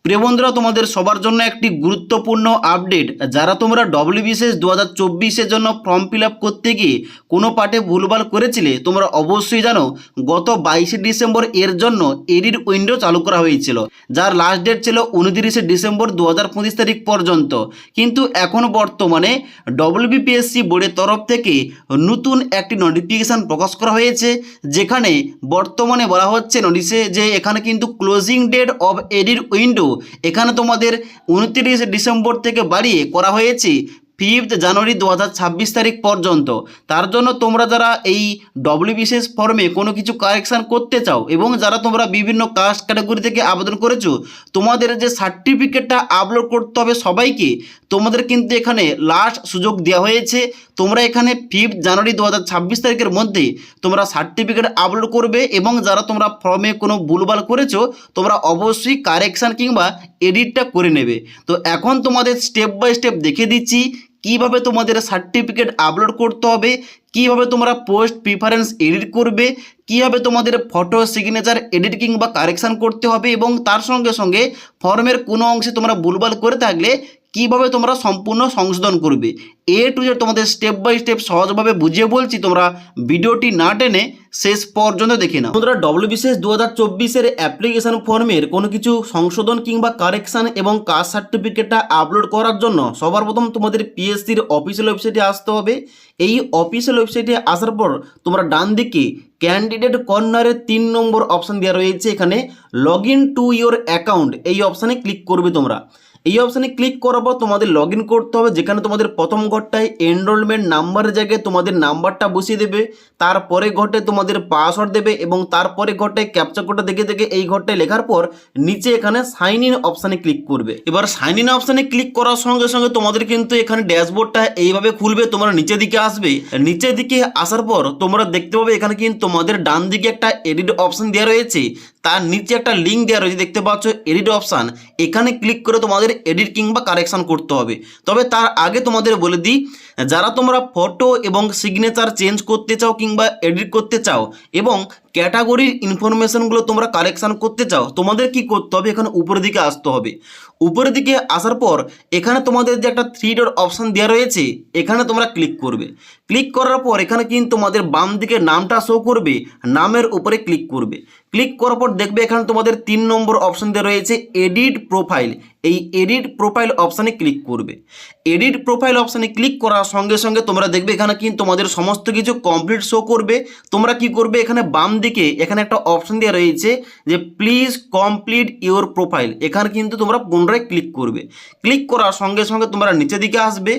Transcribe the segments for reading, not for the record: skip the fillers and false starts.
প্রিয় বন্ধুরা, তোমাদের সবার জন্য একটি গুরুত্বপূর্ণ আপডেট। যারা তোমরা ডব্লিউবিসিএস 2024-এর জন্য ফর্ম ফিল আপ করতে গিয়ে কোনো পার্টে ভুলভাল করেছিলে, তোমরা অবশ্যই জানো গত 22শে ডিসেম্বর এর জন্য এডিট উইন্ডো চালু করা হয়েছিল, যার লাস্ট ডেট ছিল 29শে ডিসেম্বর 2025 তারিখ পর্যন্ত। কিন্তু এখন বর্তমানে ডব্লিউবিপিএসসি বোর্ডের তরফ থেকে নতুন একটি নোটিফিকেশান প্রকাশ করা হয়েছে, যেখানে বর্তমানে বলা হচ্ছে নোটিশে যে এখানে কিন্তু closing date of edit window এখানে তোমাদের 29 ডিসেম্বর থেকে বাড়িয়ে করা হয়েছে 5 জানুয়ারি 2026 তারিখ পর্যন্ত। তার জন্য তোমরা যারা এই ডব্লিউবিসিএস ফর্মে কোনো কিছু কারেকশান করতে চাও এবং যারা তোমরা বিভিন্ন কাস্ট ক্যাটাগরি থেকে আবেদন করেছো, তোমাদের যে সার্টিফিকেটটা আপলোড করতে হবে সবাইকে, তোমাদের কিন্তু এখানে লাস্ট সুযোগ দেওয়া হয়েছে। তোমরা এখানে 5 জানুয়ারি 2026 তারিখের মধ্যে তোমরা সার্টিফিকেট আপলোড করবে এবং যারা তোমরা ফর্মে কোনো ভুলভাল করেছো তোমরা অবশ্যই কারেকশান কিংবা এডিটটা করে নেবে। তো এখন তোমাদের স্টেপ বাই স্টেপ দেখে দিচ্ছি কিভাবে তোমাদের সার্টিফিকেট আপলোড করতে হবে, কিভাবে তোমরা পোস্ট প্রিফারেন্স এডিট করবে, কিভাবে তোমাদের ফটো সিগনেচার এডিট কিংবা কারেকশান করতে হবে, এবং তার সঙ্গে সঙ্গে ফর্মের কোনো অংশে তোমরা ভুলভাল করে থাকলে কিভাবে তোমরা সম্পূর্ণ সংশোধন করবে। এ টু জেড তোমাদের স্টেপ বাই স্টেপ সহজভাবে বুঝিয়ে বলছি, তোমরা ভিডিওটি না টেনে শেষ পর্যন্ত দেখে নাও। তোমরা ডব্লিউবিসিএস 2024-এর অ্যাপ্লিকেশন ফর্মের কোনো কিছু সংশোধন কিংবা কারেকশান এবং কাস্ট সার্টিফিকেটটা আপলোড করার জন্য সবার প্রথম তোমাদের পিএসসির অফিসিয়াল ওয়েবসাইটে আসতে হবে। এই অফিসিয়াল ওয়েবসাইটে আসার পর তোমরা ডান দিকে ক্যান্ডিডেট কর্নারে 3 নম্বর অপশান দেওয়া রয়েছে, এখানে log in to your account, এই অপশানে ক্লিক করবে। তোমরা এই অপশানে ক্লিক করার পর তোমাদের লগ ইন করতে হবে, যেখানে তোমাদের প্রথম ঘরটায় এনরোলমেন্ট নাম্বারের জায়গায় তোমাদের নাম্বারটা বসিয়ে দেবে, তারপরে ঘরটায় তোমাদের পাসওয়ার্ড দেবে এবং তারপরে ঘরটায় ক্যাপচা কোডটা দেখে এই ঘরটায় লেখার পর নিচে এখানে সাইন ইন অপশানে ক্লিক করবে। এবার সাইন ইন অপশানে ক্লিক করার সঙ্গে সঙ্গে তোমাদের কিন্তু এখানে ড্যাশবোর্ডটা এইভাবে খুলবে। তোমরা নিচের দিকে আসবে, নিচের দিকে আসার পর তোমরা দেখতে পাবে এখানে কিন্তু তোমাদের ডান দিকে একটা এডিট অপশান দেওয়া রয়েছে, তার নিচে একটা লিঙ্ক দেওয়া রয়েছে, দেখতে পাচ্ছ এডিট অপশান। এখানে ক্লিক করে তোমাদের এডিট কিংবা কারেকশান করতে হবে। তবে তার আগে তোমাদের বলে দিই, যারা তোমরা ফটো এবং সিগনেচার চেঞ্জ করতে চাও কিংবা এডিট করতে চাও এবং ক্যাটাগরির ইনফরমেশনগুলো তোমরা কারেকশান করতে চাও, তোমাদের কি করতে হবে, এখানে উপরের দিকে আসতে হবে। উপরের দিকে আসার পর এখানে তোমাদের যে একটা 3 ডট অপশান দেওয়া রয়েছে, এখানে তোমরা ক্লিক করবে। ক্লিক করার পর এখানে কিন্তু তোমাদের বাম দিকে নামটা শো করবে, নামের উপরে ক্লিক করবে। ক্লিক করার পর দেখবে এখানে তোমাদের 3 নম্বর অপশান দেওয়া রয়েছে এডিট প্রোফাইল, এই এডিট প্রোফাইল অপশানে ক্লিক করবে। এডিট প্রোফাইল অপশানে ক্লিক করার সঙ্গে সঙ্গে তোমরা দেখবে এখানে কিন্তু তোমাদের সমস্ত কিছু কমপ্লিট শো করবে। তোমরা কি করবে, এখানে বাম দিকে এখানে একটা অপশান দেওয়া রয়েছে যে প্লিজ কমপ্লিট ইওর প্রোফাইল, এখানে কিন্তু তোমরা পুনরায় ক্লিক করবে। ক্লিক করার সঙ্গে সঙ্গে তোমরা নিচের দিকে আসবে।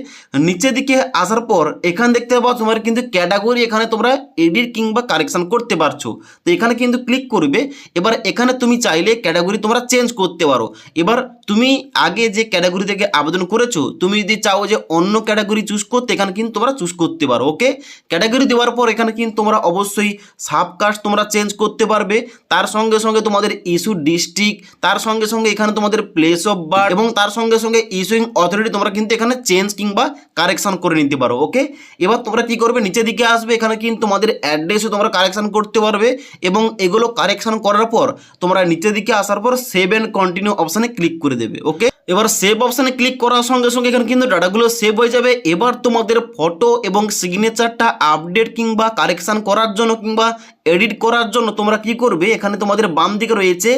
নিচের দিকে আসার পর এখানে দেখতে পাবো তোমার কিন্তু ক্যাটাগরি, এখানে তোমরা এডিট কিংবা কারেকশান করতে পারছো, তো এখানে কিন্তু ক্লিক করবে। এবার এখানে তুমি চাইলে ক্যাটাগরি তোমরা চেঞ্জ করতে পারো। এবার তুমি আগে যে ক্যাটাগরি থেকে আবেদন করেছো, তুমি যদি চাও যে অন্য ক্যাটাগরি চুজ করতে, এখানে কিন্তু তোমরা চুজ করতে পারো। ওকে, ক্যাটাগরি দেওয়ার পর এখানে কিন্তু তোমরা অবশ্যই সাবকাস্ট তোমরা চেঞ্জ করতে পারবে। তার সঙ্গে সঙ্গে তোমাদের ইস্যু ডিস্ট্রিক্ট, তার সঙ্গে সঙ্গে এখানে তোমাদের প্লেস অফ বার্থ এবং তার সঙ্গে সঙ্গে ইস্যুইং অথরিটি তোমরা কিন্তু এখানে চেঞ্জ কিংবা কারেকশান করে নিতে পারো। ওকে, এবার তোমরা কি করবে, নিচের দিকে আসবে, এখানে কিন্তু তোমাদের অ্যাড্রেসও তোমরা কারেকশান করতে পারবে এবং এগুলো কারেকশান করার পর তোমরা নিচের দিকে আসার পর সেভ অ্যান্ড কন্টিনিউ অপশানে ক্লিক করে দেবে। ওকে, এবার সেভ অপশানে ক্লিক করার সঙ্গে সঙ্গে এখানে কিন্তু ডাটাগুলো সেভ হয়ে যাবে। এবার তোমাদের ফটো এবং সিগনেচারটা আপডেট কিংবা কারেকশান করার জন্য কিংবা এডিট করার জন্য তোমরা কি করবে, এখানে তোমাদের বাম দিকে রয়েছে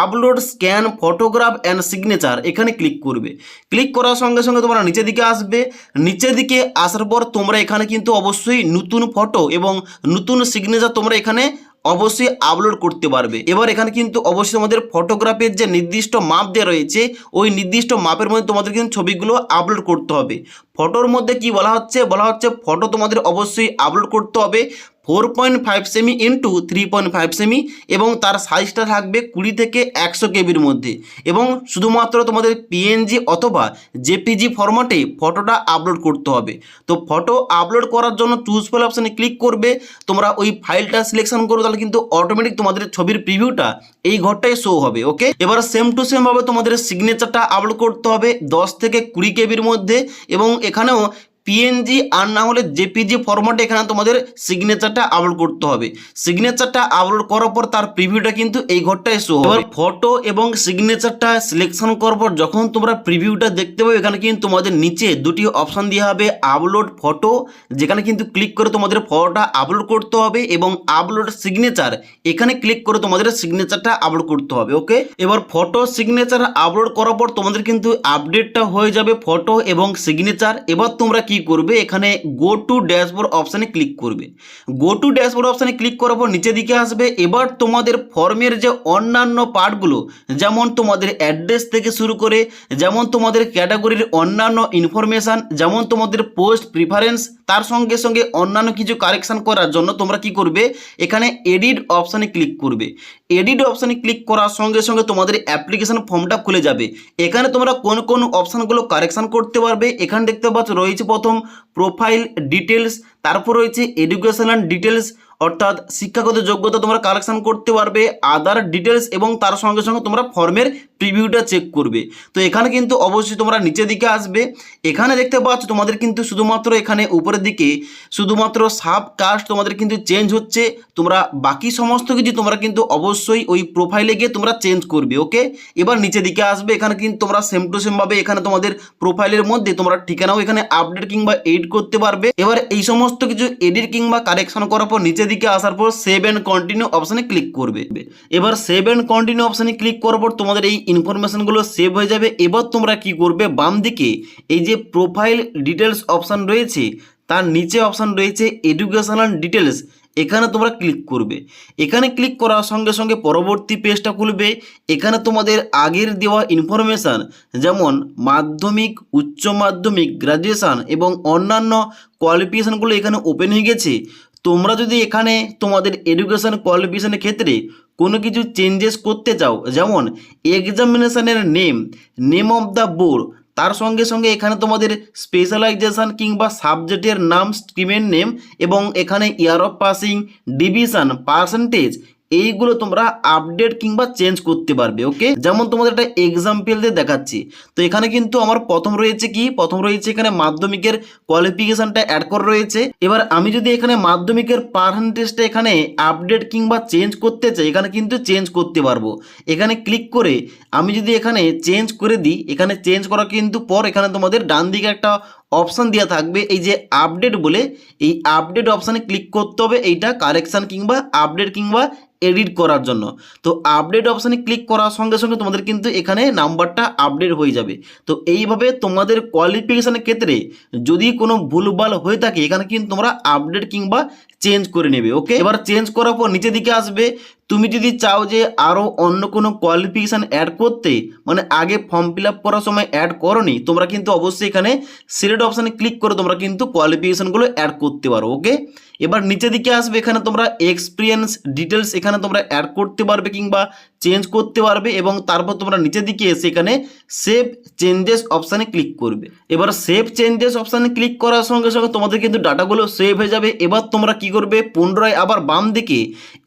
upload scan photograph and signature, এখানে ক্লিক করবে। ক্লিক করার সঙ্গে সঙ্গে তোমরা নিচের দিকে আসবে। নিচের দিকে আসার পর তোমরা এখানে কিন্তু অবশ্যই নতুন ফটো এবং নতুন সিগনেচার তোমরা এখানে অবশ্যই আপলোড করতে পারবে। এবার এখানে কিন্তু অবশ্যই তোমাদের ফটোগ্রাফের যে নির্দিষ্ট মাপ দেওয়া রয়েছে, ওই নির্দিষ্ট মাপের মধ্যে তোমাদের কিন্তু ছবিগুলো আপলোড করতে হবে। ফটোর মধ্যে কি বলা হচ্ছে, ফটো তোমাদের অবশ্যই আপলোড করতে হবে 4.5 সেমি ইন্টু 3.5 সেমি এবং তার সাইজটা থাকবে 20 থেকে 100 কেবির মধ্যে এবং শুধুমাত্র তোমাদের পিএনজি অথবা জেপিজি ফরম্যাটে ফটোটা আপলোড করতে হবে। তো ফটো আপলোড করার জন্য চুজ ফাইল অপশানে ক্লিক করবে। তোমরা ওই ফাইলটা সিলেকশন করবে, তাহলে কিন্তু অটোমেটিক তোমাদের ছবির প্রিভিউটা এই ঘরটায় শো হবে। ওকে, এবার সেম টু সেম ভাবে তোমাদের সিগনেচারটা আপলোড করতে হবে 10 থেকে 20 কেবির মধ্যে এবং এখানেও পিএনজি আর না হলে জেপিজি ফরম্যাটে এখানে তোমাদের সিগনেচারটা আপলোড করতে হবে। সিগনেচারটা আপলোড করার পর তার প্রিভিউটা কিন্তু এই ঘরটায় শো হবে। এবার ফটো এবং সিগনেচারটা সিলেকশন করার পর যখন তোমরা প্রিভিউটা দেখতে পাবে, এখানে কিন্তু তোমাদের নিচে দুটি অপশন দেওয়া হবে, আপলোড ফটো, যেখানে কিন্তু ক্লিক করে তোমাদের ফটোটা আপলোড করতে হবে, এবং আপলোড সিগনেচার, এখানে ক্লিক করে তোমাদের সিগনেচারটা আপলোড করতে হবে। ওকে, এবার ফটো সিগনেচার আপলোড করার পর তোমাদের কিন্তু আপডেটটা হয়ে যাবে ফটো এবং সিগনেচার। এবার তোমরা কি করবে, এখানে গো টু ড্যাশবোর্ড অপশানে ক্লিক করবে। গো টু ড্যাশবোর্ড অপশানে ক্লিক করার পর নিচের দিকে আসবে। এবার তোমাদের ফর্মের যে অন্যান্য পার্টগুলো, যেমন তোমাদের অ্যাড্রেস থেকে শুরু করে, যেমন তোমাদের ক্যাটাগরির অন্যান্য ইনফরমেশান, যেমন তোমাদের পোস্ট প্রিফারেন্স, তার সঙ্গে সঙ্গে অন্যান্য কিছু কারেকশান করার জন্য তোমরা কি করবে, এখানে এডিট অপশানে ক্লিক করবে। এডিট অপশানে ক্লিক করার সঙ্গে সঙ্গে তোমাদের অ্যাপ্লিকেশন ফর্মটা খুলে যাবে। এখানে তোমরা কোন কোন অপশানগুলো কারেকশান করতে পারবে, এখানে দেখতে পাচ্ছ রয়েছে প্রথম প্রোফাইল ডিটেলস, তারপর রয়েছে এডুকেশনাল ডিটেলস, অর্থাৎ শিক্ষাগত যোগ্যতা তোমরা কালেকশন করতে পারবে, আদার ডিটেলস, এবং তার সঙ্গে সঙ্গে তোমরা ফর্মের প্রিভিউটা চেক করবে। তো এখানে কিন্তু অবশ্যই তোমরা নিচের দিকে আসবে। এখানে দেখতে পাচ্ছ তোমাদের কিন্তু শুধুমাত্র এখানে উপরের দিকে শুধুমাত্র সাব কাস্ট তোমাদের কিন্তু চেঞ্জ হচ্ছে। তোমরা বাকি সমস্ত কিছু তোমরা কিন্তু অবশ্যই ওই প্রোফাইলে গিয়ে তোমরা চেঞ্জ করবে। ওকে, এবার নিচের দিকে আসবে। এখানে কিন্তু তোমরা সেম টু সেম ভাবে এখানে তোমাদের প্রোফাইলের মধ্যে তোমরা ঠিকানাও এখানে আপডেট কিংবা এডিট করতে পারবে। এবার এই সমস্ত কিছু এডিট কিংবা কারেকশন করার পর নিচের দিকে আসার পর সেভ অ্যান্ড কন্টিনিউ অপশানে ক্লিক করবে। এবার সেভ অ্যান্ড কন্টিনিউ অপশানে ক্লিক করার পর তোমাদের এই ইনফরমেশনগুলো সেভ হয়ে যাবে। এবার তোমরা কি করবে, বাম দিকে এই যে প্রোফাইল ডিটেলস অপশান রয়েছে, তার নিচে অপশান রয়েছে এডুকেশনাল ডিটেলস, এখানে তোমরা ক্লিক করবে। এখানে ক্লিক করার সঙ্গে সঙ্গে পরবর্তী পেজটা খুলবে। এখানে তোমাদের আগের দেওয়া ইনফরমেশান, যেমন মাধ্যমিক, উচ্চ মাধ্যমিক, গ্র্যাজুয়েশান এবং অন্যান্য কোয়ালিফিকেশানগুলো এখানে ওপেন হয়ে গেছে। তোমরা যদি এখানে তোমাদের এডুকেশান কোয়ালিফিকেশানের ক্ষেত্রে কোনো কিছু চেঞ্জেস করতে চাও, যেমন এক্সামিনেশানের নেম অফ দ্য বোর্ড, তার সঙ্গে সঙ্গে এখানে তোমাদের স্পেশালাইজেশন কিংবা সাবজেক্টের নাম, স্ট্রিমের নেম, এবং এখানে year of passing, division, percentage, এইগুলো তোমরা আপডেট কিংবা চেঞ্জ করতে পারবে। ওকে, যেমন তোমাদের একটা এক্সাম্পল দিয়ে দেখাচ্ছি। তো এখানে কিন্তু আমার প্রথম রয়েছে এখানে মাধ্যমিকের কোয়ালিফিকেশনটা অ্যাড করা রয়েছে। এবার আমি যদি এখানে মাধ্যমিকের পার্সেন্টেজটা এখানে আপডেট কিংবা চেঞ্জ করতে চাই, এখানে কিন্তু চেঞ্জ করতে পারবো। এখানে ক্লিক করে আমি যদি এখানে চেঞ্জ করে দিই, এখানে চেঞ্জ করা কিন্তু পর এখানে তোমাদের ডান দিকে একটা অপশান দেওয়া থাকবে এই যে আপডেট বলে, এই আপডেট অপশানে ক্লিক করতে হবে এইটা কারেকশান কিংবা আপডেট কিংবা এডিট করার জন্য। তো আপডেট অপশানে ক্লিক করার সঙ্গে সঙ্গে তোমাদের কিন্তু এখানে নাম্বারটা আপডেট হয়ে যাবে। তো এইভাবে তোমাদের কোয়ালিফিকেশানের ক্ষেত্রে যদি কোনো ভুলভাল হয়ে থাকে, এখানে কিন্তু তোমরা আপডেট কিংবা চেঞ্জ করে নেবে। ওকে, এবার চেঞ্জ করার পর নিচের দিকে আসবে। তুমি যদি চাও যে আরও অন্য কোনো কোয়ালিফিকেশান অ্যাড করতে, মানে আগে ফর্ম ফিল আপ করার সময় অ্যাড করোনি, তোমরা কিন্তু অবশ্যই এখানে সিলেক্ট অপশানে ক্লিক করে তোমরা কিন্তু কোয়ালিফিকেশানগুলো অ্যাড করতে পারো। ওকে, এবার নিচের দিকে আসবে। এখানে তোমরা এক্সপিরিয়েন্স ডিটেলস এখানে তোমরা অ্যাড করতে পারবে কিংবা চেঞ্জ করতে পারবে, এবং তারপর তোমরা নিচের দিকে এসে এখানে সেভ চেঞ্জেস অপশানে ক্লিক করবে। এবার সেভ চেঞ্জেস অপশানে ক্লিক করার সঙ্গে সঙ্গে তোমাদের কিন্তু ডাটাগুলো সেভ হয়ে যাবে। এবার তোমরা কি করবে, পুনরায় আবার বাম দিকে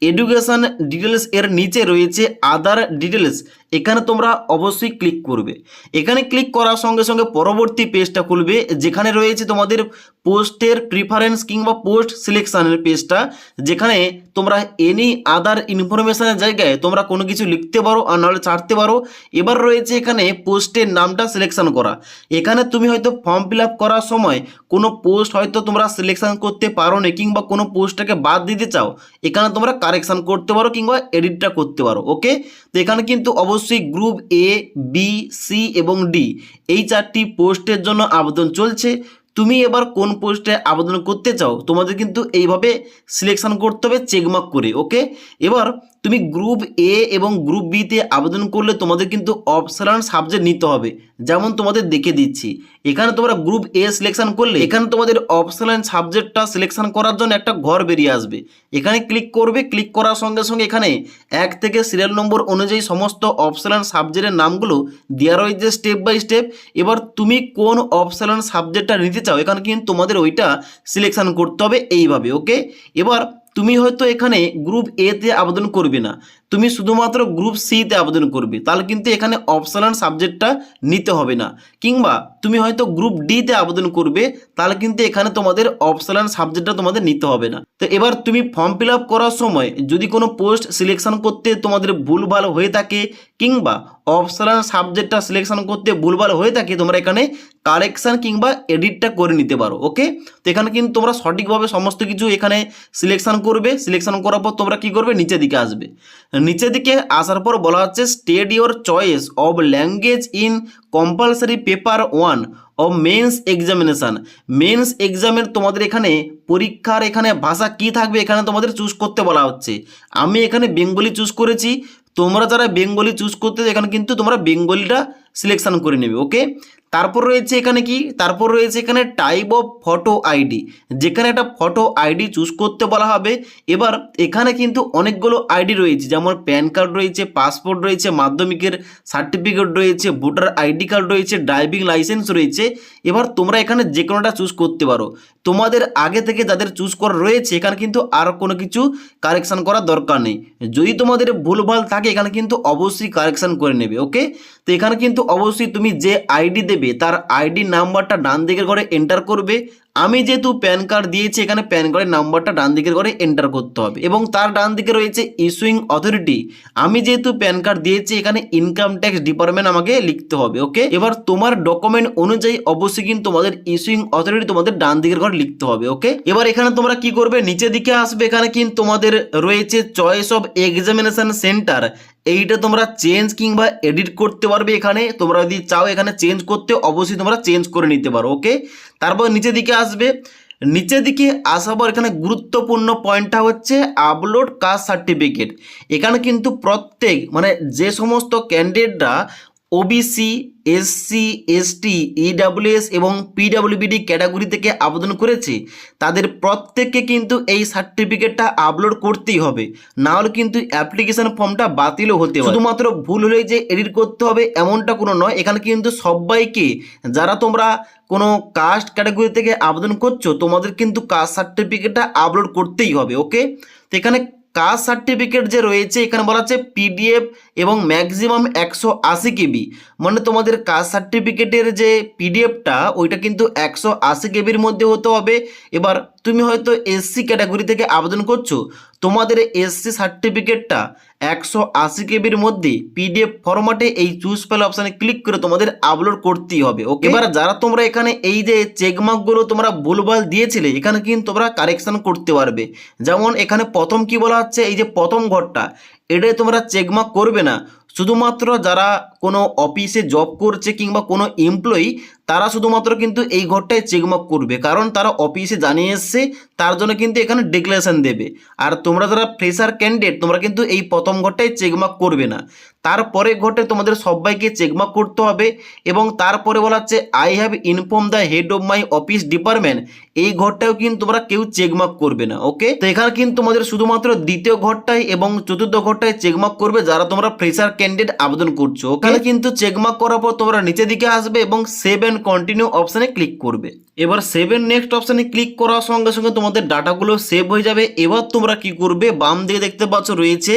এডুকেশন ডিটেলস এর নিচে রয়েছে আদার ডিটেলস, এখানে তোমরা অবশ্যই ক্লিক করবে। এখানে ক্লিক করার সঙ্গে সঙ্গে পরবর্তী পেজটা খুলবে, যেখানে রয়েছে তোমাদের পোস্টের প্রিফারেন্স কিংবা পোস্ট সিলেকশনের পেজটা, যেখানে তোমরা এনি আদার ইনফরমেশনের জায়গায় তোমরা কোনো কিছু লিখতে পারো আর নাহলে ছাড়তে পারো। এবার রয়েছে এখানে পোস্টের নামটা সিলেকশন করা। এখানে তুমি হয়তো ফর্ম ফিল আপ করার সময় কোনো পোস্ট হয়তো তোমরা সিলেকশন করতে পারো না, কিংবা কোনো পোস্টটাকে বাদ দিতে চাও, এখানে তোমরা কারেকশন করতে পারো কিংবা এডিটটা করতে পারো। ওকে, তো এখানে কিন্তু অবশ্যই গ্রুপ এ, বি, সি এবং ডি এই 4টি পোস্টের জন্য আবেদন চলছে। তুমি এবার কোন পোস্টে আবেদন করতে চাও তোমাদের কিন্তু এইভাবে সিলেকশন করতে হবে চেকমার্ক করে। ওকে, এবার তুমি গ্রুপ এ এবং গ্রুপ বিতে আবেদন করলে তোমাদের কিন্তু অপশনাল সাবজেক্ট নিতে হবে, যেমন তোমাদের দেখে দিচ্ছি। এখানে তোমরা গ্রুপ এ সিলেকশন করলে এখানে তোমাদের অপশনাল সাবজেক্টটা সিলেকশন করার জন্য একটা ঘর বেরিয়ে আসবে। এখানে ক্লিক করবে। ক্লিক করার সঙ্গে সঙ্গে এখানে 1 থেকে সিরিয়াল নম্বর অনুযায়ী সমস্ত অপশনাল সাবজেক্টের নামগুলো দেওয়া রয়েছে স্টেপ বাই স্টেপ। এবার তুমি কোন অপশনাল সাবজেক্টটা নিতে চাও, এখানে কিন্তু তোমাদের ওইটা সিলেকশন করতে হবে এইভাবে। ওকে, এবার তুমি হয়তো এখানে গ্রুপ এ তে আবেদন করবে না, তুমি শুধুমাত্র গ্রুপ সিতে আবেদন করবে, তাহলে কিন্তু এখানে অপশনাল সাবজেক্টটা নিতে হবে না। কিংবা তুমি হয়তো গ্রুপ ডিতে আবেদন করবে, তাহলে কিন্তু এখানে তোমাদের অপশনাল সাবজেক্টটা তোমাদের নিতে হবে না। তো এবার তুমি ফর্ম ফিল আপ করার সময় যদি কোনো পোস্ট সিলেকশন করতে তোমাদের ভুলভাল হয়ে থাকে কিংবা অপশনাল সাবজেক্টটা সিলেকশন করতে ভুলভাল হয়ে থাকে, তোমরা এখানে কারেকশান কিংবা এডিটটা করে নিতে পারো। ওকে, তো এখানে কিন্তু তোমরা সঠিকভাবে সমস্ত কিছু এখানে সিলেকশন করবে। সিলেকশন করার পর তোমরা কি করবে, নিচের দিকে আসবে। নিচের দিকে আসার পর বলা হচ্ছে state your choice of language in compulsory paper 1 of mains examination. Mains এক্সামের তোমাদের এখানে পরীক্ষার এখানে ভাষা কি থাকবে এখানে তোমাদের চুজ করতে বলা হচ্ছে। আমি এখানে বেঙ্গলি চুজ করেছি, তোমরা যারা বেঙ্গলি চুজ করতে এখানে কিন্তু তোমরা বেঙ্গলিটা সিলেকশন করে নেবে। ওকে, তারপর রয়েছে এখানে কি, তারপর রয়েছে এখানে টাইপ অফ ফটো আইডি, যেখানে একটা ফটো আইডি চুজ করতে বলা হবে। এবার এখানে কিন্তু অনেকগুলো আইডি রয়েছে, যেমন প্যান কার্ড রয়েছে, পাসপোর্ট রয়েছে, মাধ্যমিকের সার্টিফিকেট রয়েছে, ভোটার আইডি কার্ড রয়েছে, ড্রাইভিং লাইসেন্স রয়েছে। এবার তোমরা এখানে যে কোনোটা চুজ করতে পারো। তোমাদের আগে থেকে যাদের চুজ করা রয়েছে এখানে কিন্তু আর কোনো কিছু কারেকশান করার দরকার নেই। যদি তোমাদের ভুলভাল থাকে এখানে কিন্তু অবশ্যই কারেকশান করে নেবে। ওকে, তো এখানে কিন্তু অবশ্যই তুমি যে আইডি দেবে তার আইডি নাম্বারটা ডান দিকের ঘরে এন্টার করবে। আমি যেহেতু প্যান কার্ড দিয়েছি এখানে প্যান কার্ডের নাম্বারটা ডান দিকের ঘরে এন্টার করতে হবে এবং তার ডান দিকে রয়েছে ইস্যুইং অথরিটি। আমি যেহেতু প্যান কার্ড দিয়েছি এখানে ইনকাম ট্যাক্স ডিপার্টমেন্ট আমাকে লিখতে হবে। ওকে, এবার তোমার ডকুমেন্ট অনুযায়ী অবশ্যই কিন্তু তোমাদের ইস্যুইং অথরিটি তোমাদের ডান দিকের ঘরে লিখতে হবে। ওকে, এবার এখানে তোমরা কি করবে, নিচের দিকে আসবে। এখানে কিন্তু তোমাদের রয়েছে চয়েস অফ এক্সামিনেশন সেন্টার, এইটা তোমরা চেঞ্জ কিংবা এডিট করতে পারবে। এখানে তোমরা যদি চাও এখানে চেঞ্জ করতে অবশ্যই তোমরা চেঞ্জ করে নিতে পারো। ওকে, তারপর নিচের দিকে আসবে। নিচের দিকে আসার পর এখানে গুরুত্বপূর্ণ পয়েন্টটা হচ্ছে আপলোড কাস্ট সার্টিফিকেট। এখানে কিন্তু প্রত্যেক মানে যে সমস্ত ক্যান্ডিডেটরা ওবিসি, এসসি, এসটি, ইডাব্লিউএস এবং পিডাব্লিউবিডি ক্যাটাগরি থেকে আবেদন করেছে তাদের প্রত্যেককে কিন্তু এই সার্টিফিকেটটা আপলোড করতেই হবে, না হলে কিন্তু অ্যাপ্লিকেশন ফর্মটা বাতিলও হতে পারে। শুধুমাত্র ভুল হলে যে এডিট করতে হবে এমনটা কোনো নয়, এখানে কিন্তু সবাইকে, যারা তোমরা কোনো কাস্ট ক্যাটাগরি থেকে আবেদন করছো তোমাদের কিন্তু কাস্ট সার্টিফিকেটটা আপলোড করতেই হবে। ওকে, তো এখানে কাস্ট সার্টিফিকেট যে রয়েছে এখানে বলা হচ্ছে পিডিএফ এবং ম্যাক্সিমাম 180 কেবি, মানে তোমাদের কাস্ট সার্টিফিকেটের যে পিডিএফটা ওইটা কিন্তু 180 কেবির মধ্যে হতে হবে। এবার তুমি হয়তো এসসি ক্যাটাগরি থেকে আবেদন করছো, তোমাদের এসসি সার্টিফিকেটটা 180 কেবির মধ্যে পিডিএফ ফরম্যাটে এই চুজ ফাইল অপশানে ক্লিক করে তোমাদের আপলোড করতেই হবে। ওকে, এবার যারা তোমরা এখানে এই যে চেকমার্কগুলো তোমরা ভুলভাল দিয়েছিলে এখানে কিন্তু তোমরা কারেকশন করতে পারবে। যেমন এখানে প্রথম কি বলা হচ্ছে, এই যে প্রথম ঘরটা এটাই তোমরা চেকমার্ক করবে না, শুধুমাত্র যারা কোনো অফিসে জব করছে কিংবা কোনো এমপ্লয়ি তারা শুধুমাত্র কিন্তু এই ঘরটায় চেকমার্ক করবে, কারণ তারা অফিসে জানিয়ে এসছে, তার জন্য কিন্তু এখানে ডিক্লারেশন দেবে। আর তোমরা যারা ফ্রেশার ক্যান্ডিডেট তোমরা কিন্তু এই প্রথম ঘরটায় চেকমার্ক করবে না, তারপরে ঘরটায় তোমাদের সবাইকে চেকমার্ক করতে হবে। এবং তারপরে বলা হচ্ছে I have inform the head of my office department, এই ঘরটাও কিন্তু তোমরা কেউ চেকমার্ক করবে না। ওকে, তো এখানে কিন্তু তোমাদের শুধুমাত্র দ্বিতীয় ঘরটায় এবং চতুর্থ ঘরটায় চেকমার্ক করবে যারা তোমরা ফ্রেশার ক্যান্ডিডেট আবেদন করছো। ওখানে কিন্তু চেকমার্ক করার পর তোমরা নিচের দিকে আসবে এবং সেভ এন্ড কন্টিনিউ অপশানে ক্লিক করবে। এবার সেভ এন্ড নেক্সট অপশানে ক্লিক করার সঙ্গে সঙ্গে তোমাদের ডাটাগুলো সেভ হয়ে যাবে। এবার তোমরা কি করবে, বাম দিকে দেখতে পাচ্ছ রয়েছে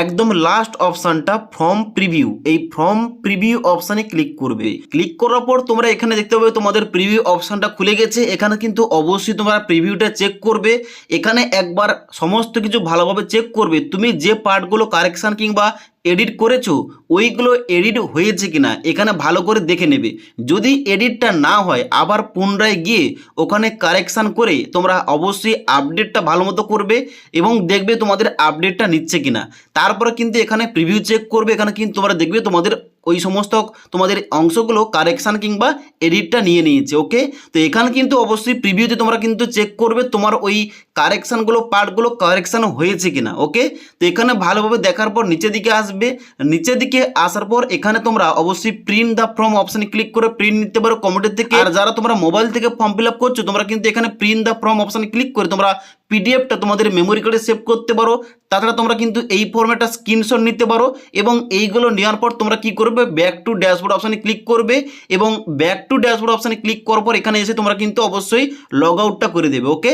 একদম লাস্ট অপশানটা ফর্ম প্রিভিউ, এই ফর্ম প্রিভিউ অপশানে ক্লিক করবে। ক্লিক করার পর তোমরা এখানে দেখতে পাবে তোমাদের প্রিভিউ অপশানটা খুলে গেছে। এখানে কিন্তু অবশ্যই তোমরা প্রিভিউটা চেক করবে, এখানে একবার সমস্ত কিছু ভালোভাবে চেক করবে, তুমি যে পার্টগুলো কারেকশান কিংবা এডিট করেছো ওইগুলো এডিট হয়েছে কিনা এখানে ভালো করে দেখে নেবে। যদি এডিটটা না হয় আবার পুনরায় গিয়ে ওখানে কারেকশান করে তোমরা অবশ্যই আপডেটটা ভালো মতো করবে এবং দেখবে তোমাদের আপডেটটা নিচ্ছে কিনা। তারপরে কিন্তু এখানে প্রিভিউ চেক করবে, এখানে কিন্তু তোমরা দেখবে তোমাদের ওই সমস্ত তোমাদের অংশগুলো কারেকশান কিংবা এডিটটা নিয়ে নিয়েছে। ওকে, তো এখানে কিন্তু অবশ্যই প্রিভিউতে তোমরা কিন্তু চেক করবে তোমার ওই কারেকশানগুলো পার্টগুলো কারেকশান হয়েছে কিনা। ওকে, তো এখানে ভালোভাবে দেখার পর নিচের দিকে আসবে। নিচের দিকে আসার পর এখানে তোমরা অবশ্যই প্রিন্ট দ্য ফর্ম অপশানে ক্লিক করে প্রিন্ট নিতে পারো কম্পিউটার থেকে। আর যারা তোমরা মোবাইল থেকে ফর্ম ফিল আপ করছো তোমরা কিন্তু এখানে প্রিন্ট দ্য ফর্ম অপশানে ক্লিক করে তোমরা পিডিএফটা তোমাদের মেমোরি কার্ডে সেভ করতে পারো। তাছাড়া তোমরা কিন্তু এই ফর্মেটটা স্ক্রিনশট নিতে পারো এবং এইগুলো নেওয়ার পর তোমরা কি করবে, ব্যাক টু ড্যাশবোর্ড অপশানে ক্লিক করবে এবং ব্যাক টু ড্যাশবোর্ড অপশানে ক্লিক করার পর এখানে এসে তোমরা কিন্তু অবশ্যই লগ আউটটা করে দেবে। ওকে।